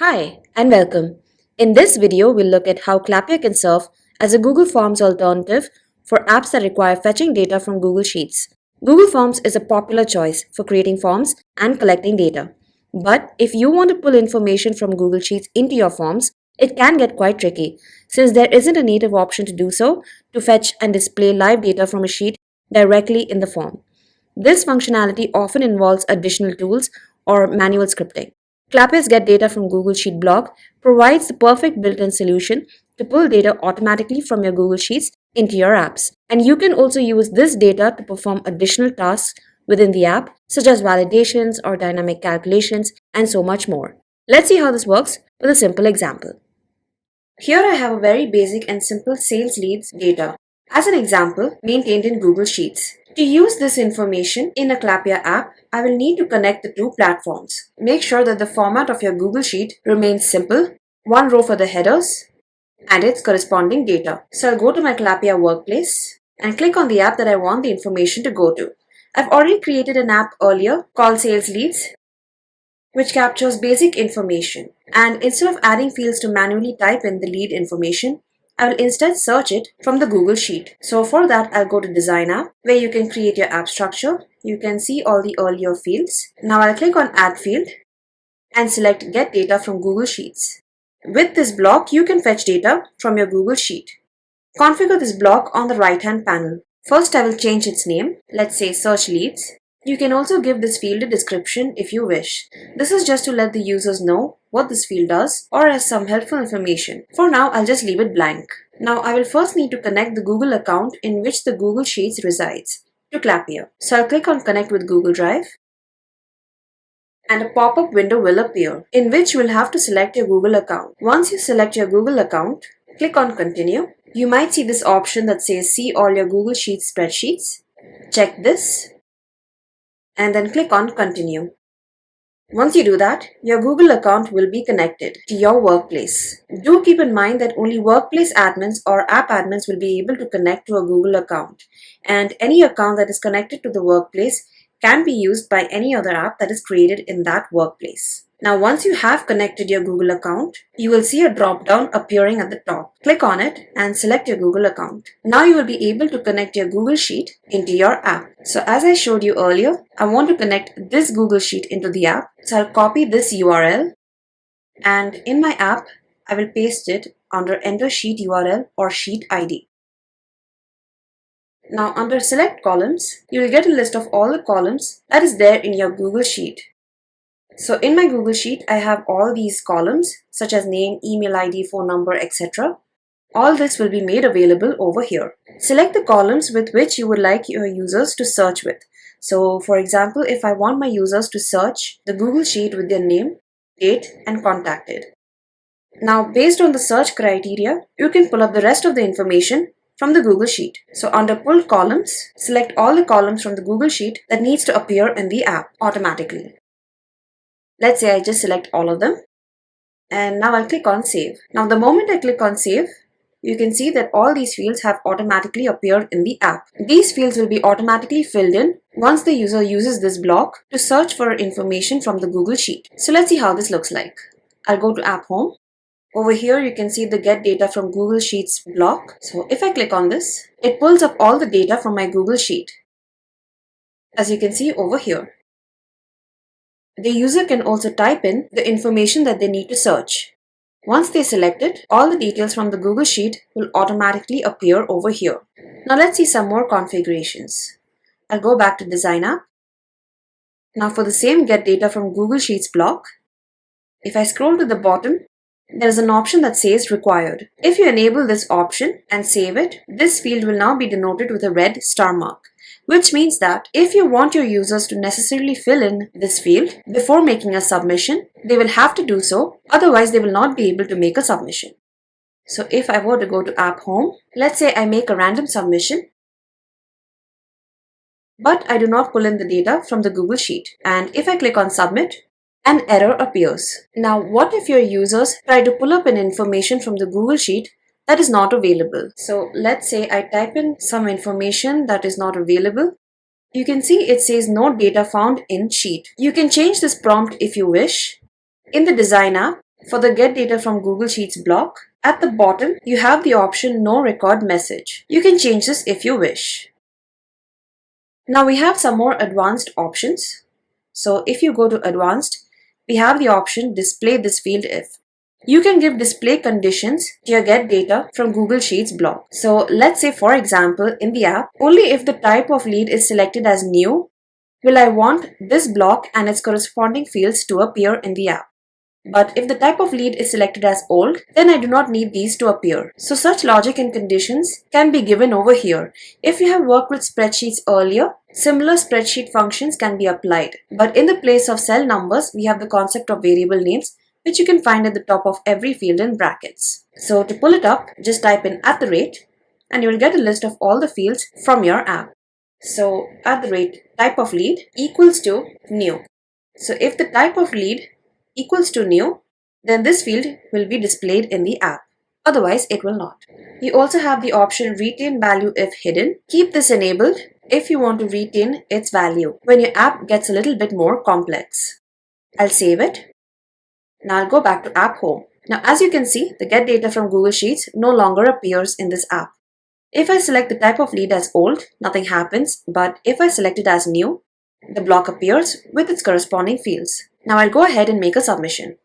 Hi and welcome. In this video, we'll look at how Clappia can serve as a Google Forms alternative for apps that require fetching data from Google Sheets. Google Forms is a popular choice for creating forms and collecting data. But if you want to pull information from Google Sheets into your forms, it can get quite tricky since there isn't a native option to do so to fetch and display live data from a sheet directly in the form. This functionality often involves additional tools or manual scripting. Clappia's Get Data from Google Sheet block provides the perfect built-in solution to pull data automatically from your Google Sheets into your apps. And you can also use this data to perform additional tasks within the app, such as validations or dynamic calculations, and so much more. Let's see how this works with a simple example. Here I have a very basic and simple sales leads data, as an example, maintained in Google Sheets. To use this information in a Clappia app, I will need to connect the two platforms. Make sure that the format of your Google Sheet remains simple, one row for the headers and its corresponding data. So I'll go to my Clappia workplace and click on the app that I want the information to go to. I've already created an app earlier called Sales Leads, which captures basic information. And instead of adding fields to manually type in the lead information, I will instead search it from the Google Sheet. So for that, I'll go to Design App, where you can create your app structure. You can see all the earlier fields. Now I'll click on Add Field and select Get Data from Google Sheets. With this block, you can fetch data from your Google Sheet. Configure this block on the right-hand panel. First, I will change its name. Let's say Search Leads. You can also give this field a description if you wish. This is just to let the users know what this field does or as some helpful information. For now, I'll just leave it blank. Now, I will first need to connect the Google account in which the Google Sheets resides to Clappia. So I'll click on Connect with Google Drive and a pop-up window will appear in which you will have to select your Google account. Once you select your Google account, click on Continue. You might see this option that says See all your Google Sheets spreadsheets. Check this and then click on Continue. Once you do that, your Google account will be connected to your workplace. Do keep in mind that only workplace admins or app admins will be able to connect to a Google account, and any account that is connected to the workplace can be used by any other app that is created in that workplace. Now, once you have connected your Google account, you will see a drop-down appearing at the top. Click on it and select your Google account. Now you will be able to connect your Google Sheet into your app. So as I showed you earlier, I want to connect this Google Sheet into the app. So I'll copy this URL and in my app, I will paste it under Enter Sheet URL or Sheet ID. Now under Select Columns, you will get a list of all the columns that is there in your Google Sheet. So in my Google Sheet, I have all these columns such as name, email ID, phone number, etc. All this will be made available over here. Select the columns with which you would like your users to search with. So for example, if I want my users to search the Google Sheet with their name, date and contacted. Now based on the search criteria, you can pull up the rest of the information from the Google Sheet. So under Pull Columns, select all the columns from the Google Sheet that needs to appear in the app automatically. Let's say I just select all of them and now I'll click on Save. Now the moment I click on Save, you can see that all these fields have automatically appeared in the app. These fields will be automatically filled in once the user uses this block to search for information from the Google Sheet. So let's see how this looks like. I'll go to App Home. Over here you can see the Get Data from Google Sheets block. So if I click on this, it pulls up all the data from my Google Sheet, as you can see over here. The user can also type in the information that they need to search. Once they select it, all the details from the Google Sheet will automatically appear over here. Now let's see some more configurations. I'll go back to Design App. Now for the same Get Data from Google Sheets block, if I scroll to the bottom, there is an option that says Required. If you enable this option and save it, this field will now be denoted with a red star mark, which means that if you want your users to necessarily fill in this field before making a submission, they will have to do so, otherwise they will not be able to make a submission. So if I were to go to App Home, let's say I make a random submission, but I do not pull in the data from the Google Sheet. And if I click on Submit, an error appears. Now what if your users try to pull up an information from the Google Sheet that is not available? So let's say I type in some information that is not available. You can see it says no data found in sheet. You can change this prompt if you wish. In the Design app, For the Get Data from Google Sheets block, at the bottom, you have the option No Record Message. You can change this if you wish. Now we have some more advanced options. So if you go to Advanced, we have the option Display this field if. You can give display conditions to your Get Data from Google Sheets block. So let's say, for example, in the app, only if the type of lead is selected as new, will I want this block and its corresponding fields to appear in the app. But if the type of lead is selected as old, then I do not need these to appear. So such logic and conditions can be given over here. If you have worked with spreadsheets earlier, similar spreadsheet functions can be applied. But in the place of cell numbers, we have the concept of variable names, which you can find at the top of every field in brackets. So to pull it up, just type in @ and you will get a list of all the fields from your app. So @ type of lead equals to new. So if the type of lead equals to new, then this field will be displayed in the app. Otherwise, it will not. You also have the option Retain Value if Hidden. Keep this enabled if you want to retain its value when your app gets a little bit more complex. I'll save it. Now I'll go back to App Home. Now as you can see, the Get Data from Google Sheets no longer appears in this app. If I select the type of lead as old, nothing happens, but if I select it as new, the block appears with its corresponding fields. Now I'll go ahead and make a submission.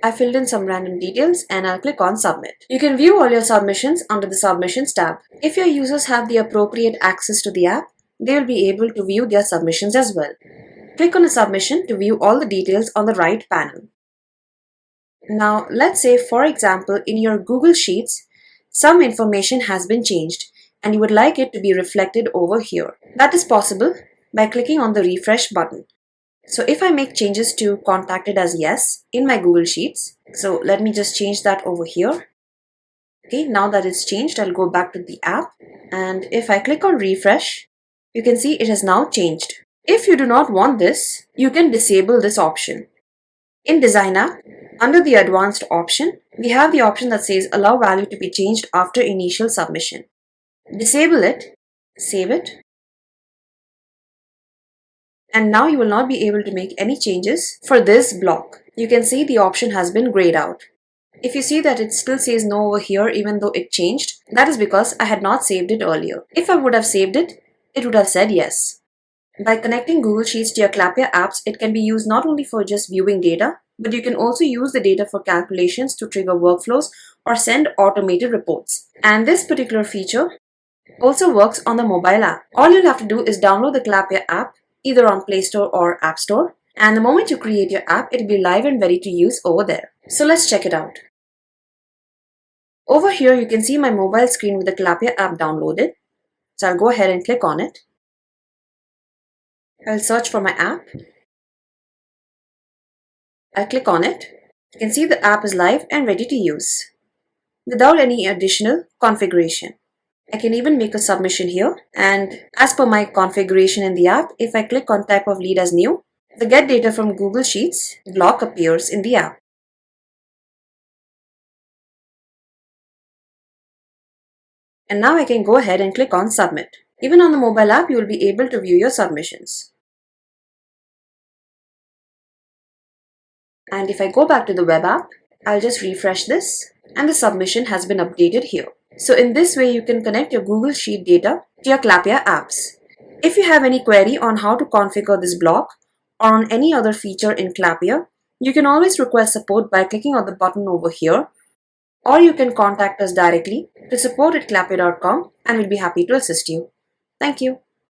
I filled in some random details and I'll click on Submit. You can view all your submissions under the Submissions tab. If your users have the appropriate access to the app, they will be able to view their submissions as well. Click on a submission to view all the details on the right panel. Now let's say, for example, in your Google Sheets, some information has been changed and you would like it to be reflected over here. That is possible by clicking on the refresh button. So if I make changes to contacted as yes in my Google Sheets, so let me just change that over here. Okay, now that it's changed, I'll go back to the app, and if I click on refresh, you can see it has now changed. If you do not want this, you can disable this option. In Design app, under the advanced option, we have the option that says allow value to be changed after initial submission. Disable it, save it, and now you will not be able to make any changes for this block. You can see the option has been grayed out. If you see that it still says no over here even though it changed, that is because I had not saved it earlier. If I would have saved it, it would have said yes. By connecting Google Sheets to your Clappia apps, it can be used not only for just viewing data, but you can also use the data for calculations to trigger workflows or send automated reports. And this particular feature also works on the mobile app. All you'll have to do is download the Clappia app either on Play Store or App Store, and the moment you create your app, it'll be live and ready to use over there. So let's check it out. Over here you can see my mobile screen with the Clappia app downloaded. So I'll go ahead and click on it. I'll search for my app. I'll click on it. You can see the app is live and ready to use without any additional configuration. I can even make a submission here, and as per my configuration in the app, if I click on type of lead as new, the Get Data from Google Sheets block appears in the app. And now I can go ahead and click on Submit. Even on the mobile app, you will be able to view your submissions. And if I go back to the web app, I'll just refresh this and the submission has been updated here. So in this way, you can connect your Google Sheet data to your Clappia apps. If you have any query on how to configure this block or on any other feature in Clappia, you can always request support by clicking on the button over here, or you can contact us directly to support@clappia.com and we'll be happy to assist you. Thank you.